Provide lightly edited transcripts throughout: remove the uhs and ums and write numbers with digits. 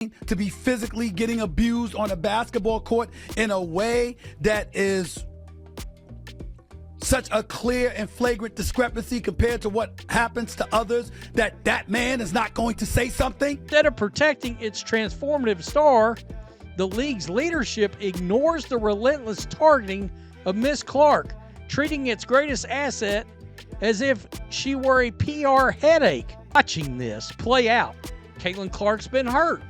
to be physically getting abused on a basketball court in a way that is such a clear and flagrant discrepancy compared to what happens to others, that man is not going to say something? Instead of protecting its transformative star, the league's leadership ignores the relentless targeting of Miss Clark, treating its greatest asset as if she were a PR headache. Watching this play out, Caitlin Clark's been hurt.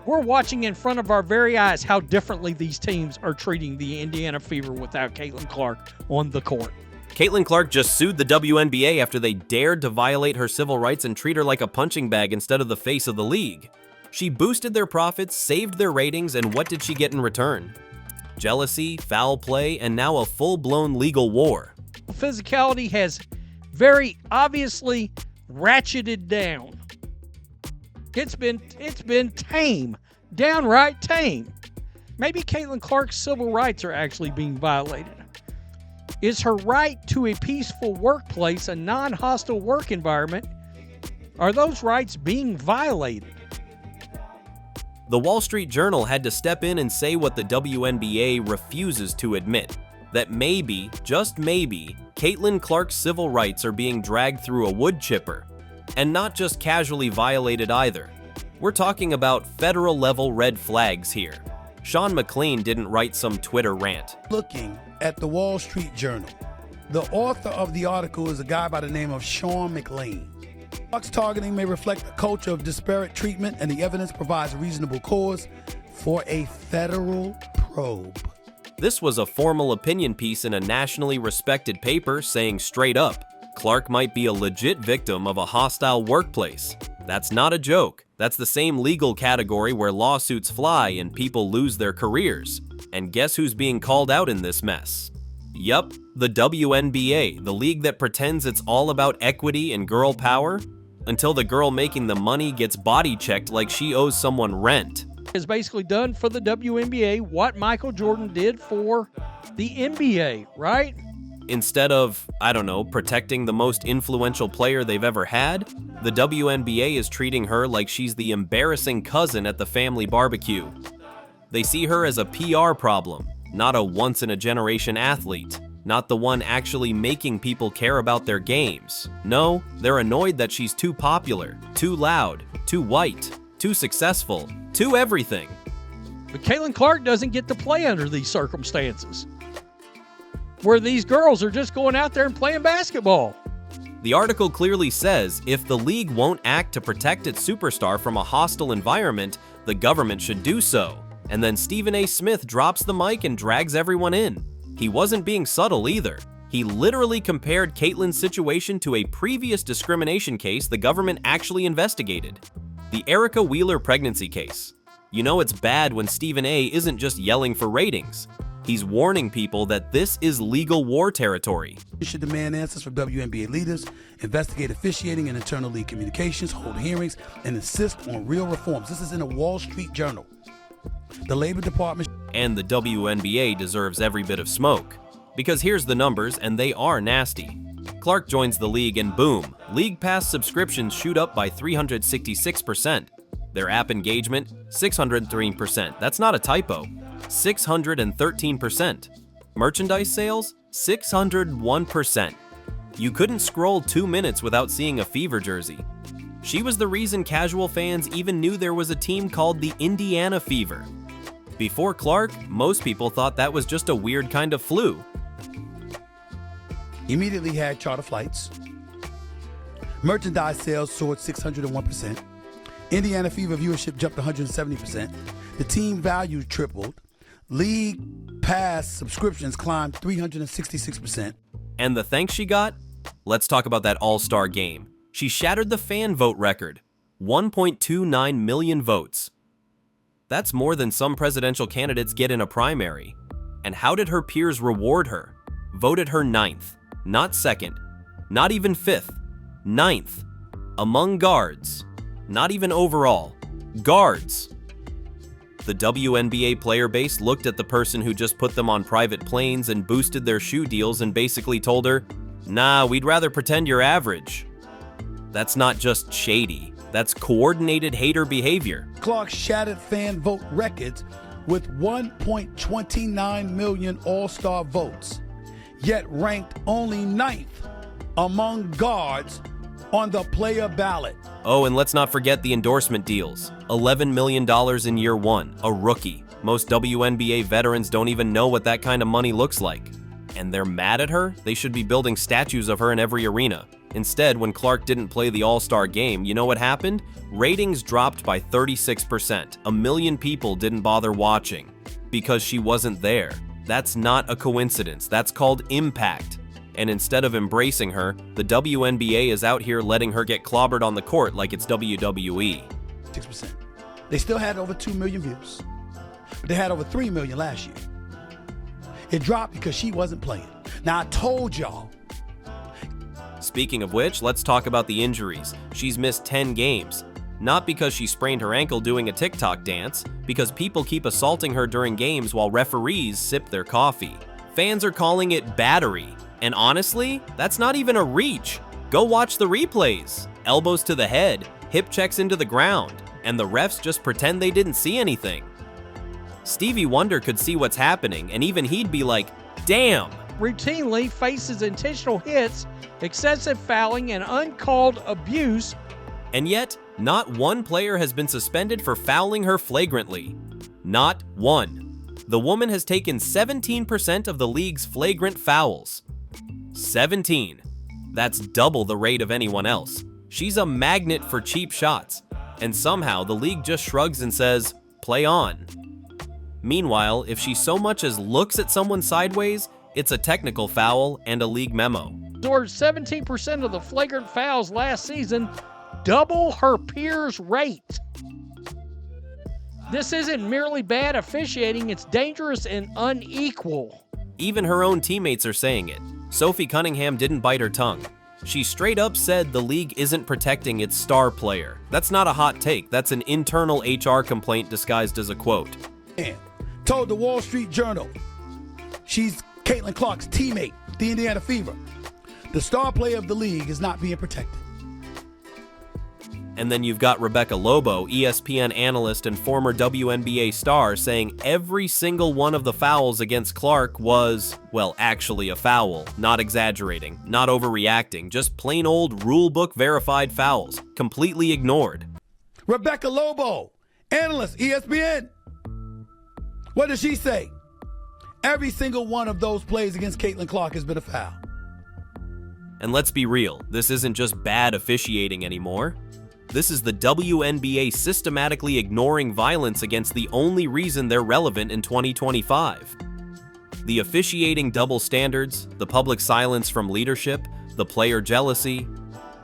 We're watching in front of our very eyes how differently these teams are treating the Indiana Fever without Caitlin Clark on the court. Caitlin Clark just sued the WNBA after they dared to violate her civil rights and treat her like a punching bag instead of the face of the league. She boosted their profits, saved their ratings, and what did she get in return? Jealousy, foul play, and now a full-blown legal war. Physicality has very obviously ratcheted down. It's been tame, downright tame. Maybe Caitlin Clark's civil rights are actually being violated. Is her right to a peaceful workplace, a non-hostile work environment, are those rights being violated? The Wall Street Journal had to step in and say what the WNBA refuses to admit, that maybe, just maybe, Caitlin Clark's civil rights are being dragged through a wood chipper. And not just casually violated either. We're talking about federal-level red flags here. Sean McLean didn't write some Twitter rant. Looking at the Wall Street Journal, the author of the article is a guy by the name of Sean McLean. Clark's targeting may reflect a culture of disparate treatment, and the evidence provides reasonable cause for a federal probe. This was a formal opinion piece in a nationally respected paper saying straight up, Clark might be a legit victim of a hostile workplace. That's not a joke. That's the same legal category where lawsuits fly and people lose their careers. And guess who's being called out in this mess? Yup, the WNBA, the league that pretends it's all about equity and girl power, until the girl making the money gets body checked like she owes someone rent. Has basically done for the WNBA what Michael Jordan did for the NBA, right? Instead of, I don't know, protecting the most influential player they've ever had, the WNBA is treating her like she's the embarrassing cousin at the family barbecue. They see her as a PR problem, not a once-in-a-generation athlete, not the one actually making people care about their games. No, they're annoyed that she's too popular, too loud, too white, too successful, too everything. But Caitlin Clark doesn't get to play under these circumstances, where these girls are just going out there and playing basketball. The article clearly says if the league won't act to protect its superstar from a hostile environment, the government should do so. And then Stephen A. Smith drops the mic and drags everyone in. He wasn't being subtle either. He literally compared Caitlin's situation to a previous discrimination case the government actually investigated. The Erica Wheeler pregnancy case. You know it's bad when Stephen A. isn't just yelling for ratings. He's warning people that this is legal war territory. You should demand answers from WNBA leaders, investigate officiating and internal league communications, hold hearings, and insist on real reforms. This is in the Wall Street Journal. The Labor Department and the WNBA deserves every bit of smoke. Because here's the numbers, and they are nasty. Clark joins the league and boom, League Pass subscriptions shoot up by 366%. Their app engagement, 603%. That's not a typo. 613%. Merchandise sales, 601%. You couldn't scroll 2 minutes without seeing a Fever jersey. She was the reason casual fans even knew there was a team called the Indiana Fever. Before Clark, most people thought that was just a weird kind of flu. Immediately had charter flights. Merchandise sales soared 601%. Indiana Fever viewership jumped 170%. The team value tripled. League Pass subscriptions climbed 366%. And the thanks she got? Let's talk about that All-Star game. She shattered the fan vote record, 1.29 million votes. That's more than some presidential candidates get in a primary. And how did her peers reward her? Voted her 9th, not 2nd, not even 5th, 9th, among guards, not even overall, guards. The WNBA player base looked at the person who just put them on private planes and boosted their shoe deals and basically told her, nah, we'd rather pretend you're average. That's not just shady, That's coordinated hater behavior. Clark shattered fan vote records with 1.29 million All-Star votes, yet ranked only 9th among guards on the player ballot. Oh, and let's not forget the endorsement deals. $11 million in year one, a rookie. Most WNBA veterans don't even know what that kind of money looks like. And they're mad at her? They should be building statues of her in every arena. Instead, when Clark didn't play the All-Star game, you know what happened? Ratings dropped by 36%. 1 million people didn't bother watching because she wasn't there. That's not a coincidence. That's called impact. And instead of embracing her, the WNBA is out here letting her get clobbered on the court like it's WWE. 6%. They still had over 2 million views, but they had over 3 million last year. It dropped because she wasn't playing. Now, I told y'all. Speaking of which, let's talk about the injuries. She's missed 10 games. Not because she sprained her ankle doing a TikTok dance, because people keep assaulting her during games while referees sip their coffee. Fans are calling it battery. And honestly, that's not even a reach. Go watch the replays. Elbows to the head, hip checks into the ground, and the refs just pretend they didn't see anything. Stevie Wonder could see what's happening, and even he'd be like, damn. Routinely faces intentional hits, excessive fouling, and uncalled abuse. And yet, not one player has been suspended for fouling her flagrantly. Not one. The woman has taken 17% of the league's flagrant fouls. 17. That's double the rate of anyone else. She's a magnet for cheap shots, and somehow the league just shrugs and says, play on. Meanwhile, if she so much as looks at someone sideways, it's a technical foul and a league memo. Absorbed 17% of the flagrant fouls last season, double her peers' rate. This isn't merely bad officiating, it's dangerous and unequal. Even her own teammates are saying it. Sophie Cunningham didn't bite her tongue. She straight up said the league isn't protecting its star player. That's not a hot take, that's an internal HR complaint disguised as a quote. And told the Wall Street Journal she's Caitlin Clark's teammate, the Indiana Fever. The star player of the league is not being protected. And then you've got Rebecca Lobo, ESPN analyst and former WNBA star, saying every single one of the fouls against Clark was, well, actually a foul. Not exaggerating, not overreacting, just plain old rulebook verified fouls, completely ignored. Rebecca Lobo, analyst, ESPN. What does she say? Every single one of those plays against Caitlin Clark has been a foul. And let's be real, this isn't just bad officiating anymore. This is the WNBA systematically ignoring violence against the only reason they're relevant in 2025. The officiating double standards, the public silence from leadership, the player jealousy,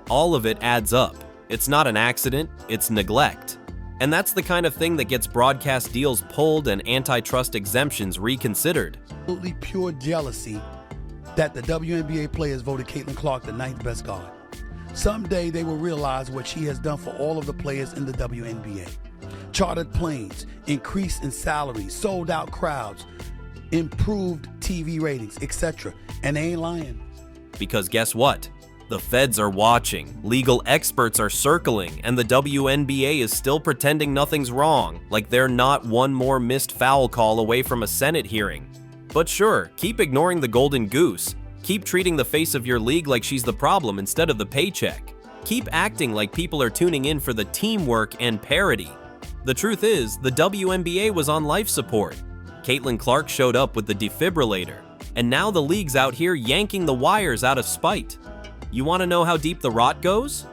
all of it adds up. It's not an accident, it's neglect. And that's the kind of thing that gets broadcast deals pulled and antitrust exemptions reconsidered. Absolutely pure jealousy that the WNBA players voted Caitlin Clark the 9th best guard. Someday they will realize what she has done for all of the players in the WNBA. Chartered planes, increase in salaries, sold out crowds, improved TV ratings, etc. And they ain't lying. Because guess what? The feds are watching, legal experts are circling, and the WNBA is still pretending nothing's wrong, like they're not one more missed foul call away from a Senate hearing. But sure, keep ignoring the golden goose. Keep treating the face of your league like she's the problem instead of the paycheck. Keep acting like people are tuning in for the teamwork and parity. The truth is, the WNBA was on life support. Caitlin Clark showed up with the defibrillator, and now the league's out here yanking the wires out of spite. You want to know how deep the rot goes?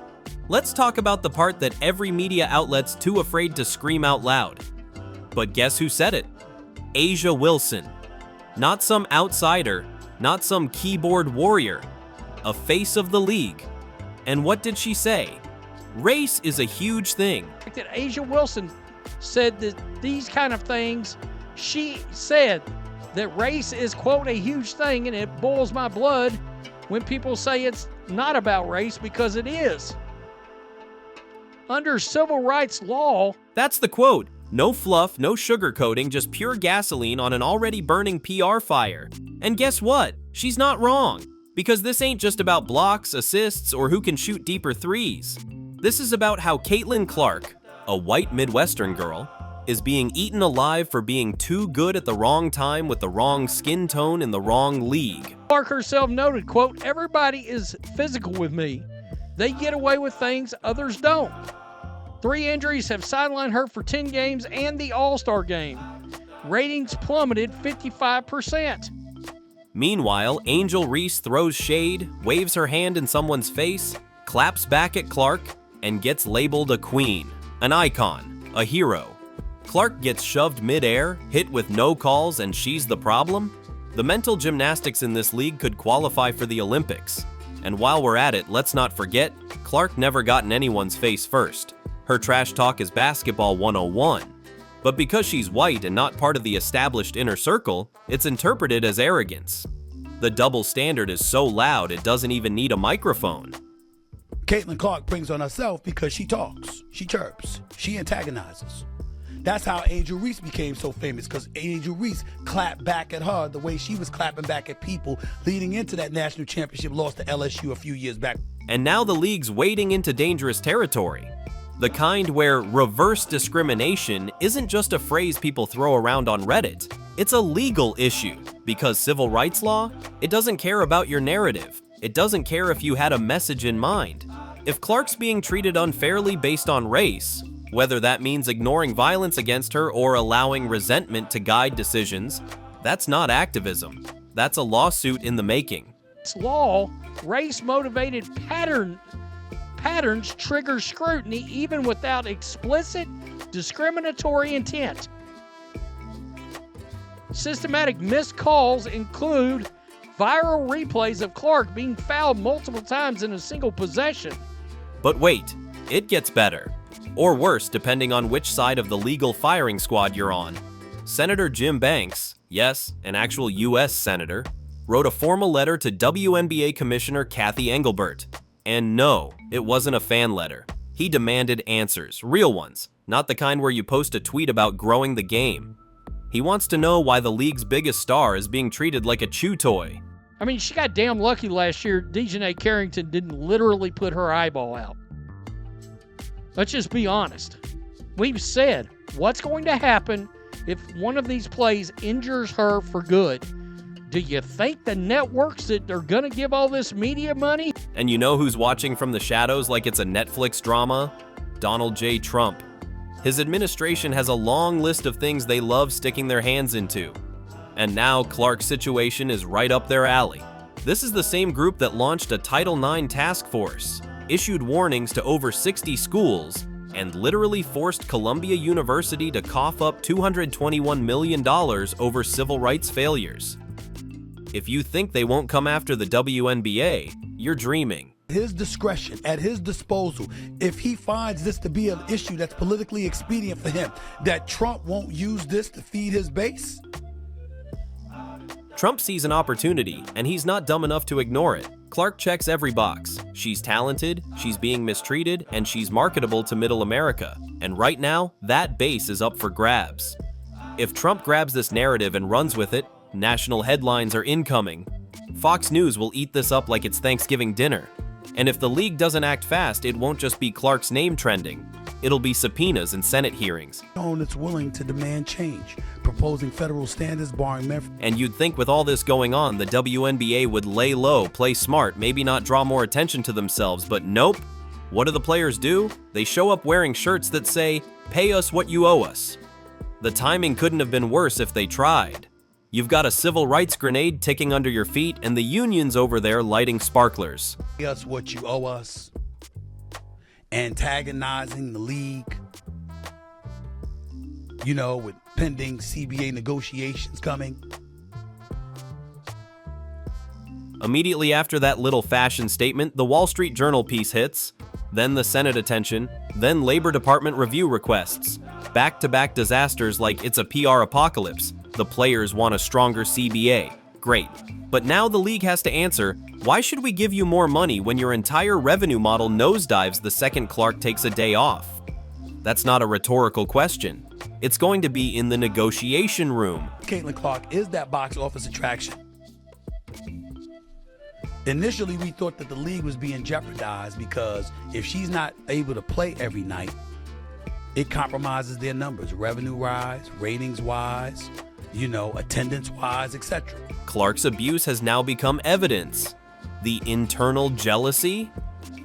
Let's talk about the part that every media outlet's too afraid to scream out loud. But guess who said it? A'ja Wilson. Not some outsider, not some keyboard warrior, a face of the league. And what did she say? Race is a huge thing. That A'ja Wilson said that these kind of things, she said that race is, quote, a huge thing, and it boils my blood when people say it's not about race, because it is. Under civil rights law... That's the quote. No fluff, no sugarcoating, just pure gasoline on an already burning PR fire. And guess what? She's not wrong. Because this ain't just about blocks, assists, or who can shoot deeper threes. This is about how Caitlin Clark, a white Midwestern girl, is being eaten alive for being too good at the wrong time with the wrong skin tone in the wrong league. Clark herself noted, quote, "Everybody is physical with me. They get away with things others don't." 3 injuries have sidelined her for 10 games and the All-Star game. Ratings plummeted 55%. Meanwhile, Angel Reese throws shade, waves her hand in someone's face, claps back at Clark, and gets labeled a queen, an icon, a hero. Clark gets shoved mid-air, hit with no calls, and she's the problem? The mental gymnastics in this league could qualify for the Olympics. And while we're at it, let's not forget, Clark never got in anyone's face first. Her trash talk is basketball 101. But because she's white and not part of the established inner circle, it's interpreted as arrogance. The double standard is so loud it doesn't even need a microphone. Caitlin Clark brings on herself because she talks, she chirps, she antagonizes. That's how Angel Reese became so famous, because Angel Reese clapped back at her the way she was clapping back at people leading into that national championship loss to LSU a few years back. And now the league's wading into dangerous territory. The kind where reverse discrimination isn't just a phrase people throw around on Reddit. It's a legal issue, because civil rights law, it doesn't care about your narrative. It doesn't care if you had a message in mind. If Clark's being treated unfairly based on race, whether that means ignoring violence against her or allowing resentment to guide decisions, that's not activism. That's a lawsuit in the making. This law, race-motivated patterns trigger scrutiny even without explicit discriminatory intent. Systematic missed calls include viral replays of Clark being fouled multiple times in a single possession. But wait, it gets better. Or worse, depending on which side of the legal firing squad you're on. Senator Jim Banks, yes, an actual U.S. senator, wrote a formal letter to WNBA Commissioner Kathy Engelbert. And no, it wasn't a fan letter. He demanded answers, real ones, not the kind where you post a tweet about growing the game. He wants to know why the league's biggest star is being treated like a chew toy. I mean, she got damn lucky last year Dejanay Carrington didn't literally put her eyeball out. Let's just be honest. We've said what's going to happen if one of these plays injures her for good. Do you think the networks that are going to give all this media money? And you know who's watching from the shadows like it's a Netflix drama? Donald J. Trump. His administration has a long list of things they love sticking their hands into. And now Clark's situation is right up their alley. This is the same group that launched a Title IX task force, issued warnings to over 60 schools, and literally forced Columbia University to cough up $221 million over civil rights failures. If you think they won't come after the WNBA, you're dreaming. His discretion, at his disposal, if he finds this to be an issue that's politically expedient for him, that Trump won't use this to feed his base? Trump sees an opportunity, and he's not dumb enough to ignore it. Clark checks every box. She's talented, she's being mistreated, and she's marketable to middle America. And right now, that base is up for grabs. If Trump grabs this narrative and runs with it, national headlines are incoming. Fox News will eat this up like it's Thanksgiving dinner. And if the league doesn't act fast, it won't just be Clark's name trending. It'll be subpoenas and Senate hearings. That's willing to demand change, proposing federal standards barring men. And you'd think with all this going on, the WNBA would lay low, play smart, maybe not draw more attention to themselves, but nope. What do the players do? They show up wearing shirts that say, "Pay us what you owe us." The timing couldn't have been worse if they tried. You've got a civil rights grenade ticking under your feet and the unions over there lighting sparklers. Pay us what you owe us. Antagonizing the league. You know, with pending CBA negotiations coming. Immediately after that little fashion statement, the Wall Street Journal piece hits, then the Senate attention, then Labor Department review requests. Back-to-back disasters like it's a PR apocalypse. The players want a stronger CBA. Great. But now the league has to answer, why should we give you more money when your entire revenue model nosedives the second Clark takes a day off? That's not a rhetorical question. It's going to be in the negotiation room. Caitlin Clark is that box office attraction. Initially, we thought that the league was being jeopardized because if she's not able to play every night, it compromises their numbers, revenue-wise, ratings-wise, attendance-wise, etc. Clark's abuse has now become evidence. The internal jealousy?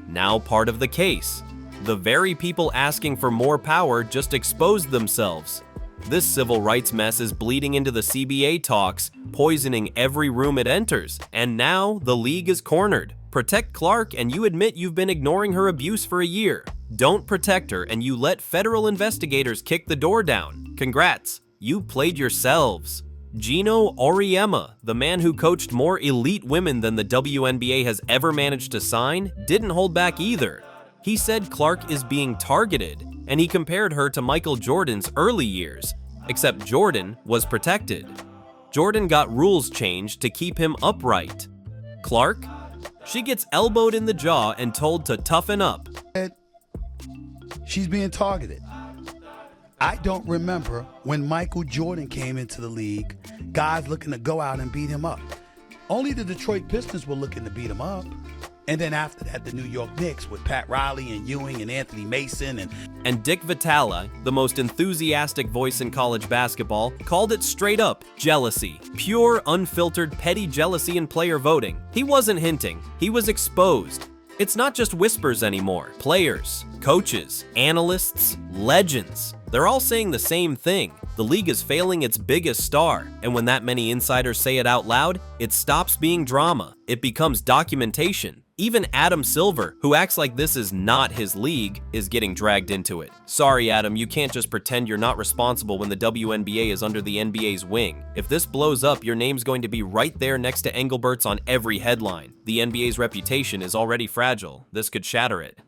Now part of the case. The very people asking for more power just exposed themselves. This civil rights mess is bleeding into the CBA talks, poisoning every room it enters, and now the league is cornered. Protect Clark and you admit you've been ignoring her abuse for a year. Don't protect her and you let federal investigators kick the door down. Congrats, you played yourselves. Gino Auriemma, the man who coached more elite women than the WNBA has ever managed to sign, didn't hold back either. He said Clark is being targeted, and he compared her to Michael Jordan's early years, except Jordan was protected. Jordan got rules changed to keep him upright. Clark? She gets elbowed in the jaw and told to toughen up. She's being targeted. I don't remember when Michael Jordan came into the league, guys looking to go out and beat him up. Only the Detroit Pistons were looking to beat him up. And then after that, the New York Knicks with Pat Riley and Ewing and Anthony Mason and Dick Vitale, the most enthusiastic voice in college basketball, called it straight up jealousy. Pure, unfiltered, petty jealousy in player voting. He wasn't hinting, he was exposed. It's not just whispers anymore. Players, coaches, analysts, legends. They're all saying the same thing. The league is failing its biggest star, and when that many insiders say it out loud, it stops being drama. It becomes documentation. Even Adam Silver, who acts like this is not his league, is getting dragged into it. Sorry, Adam, you can't just pretend you're not responsible when the WNBA is under the NBA's wing. If this blows up, your name's going to be right there next to Engelbert's on every headline. The NBA's reputation is already fragile. This could shatter it.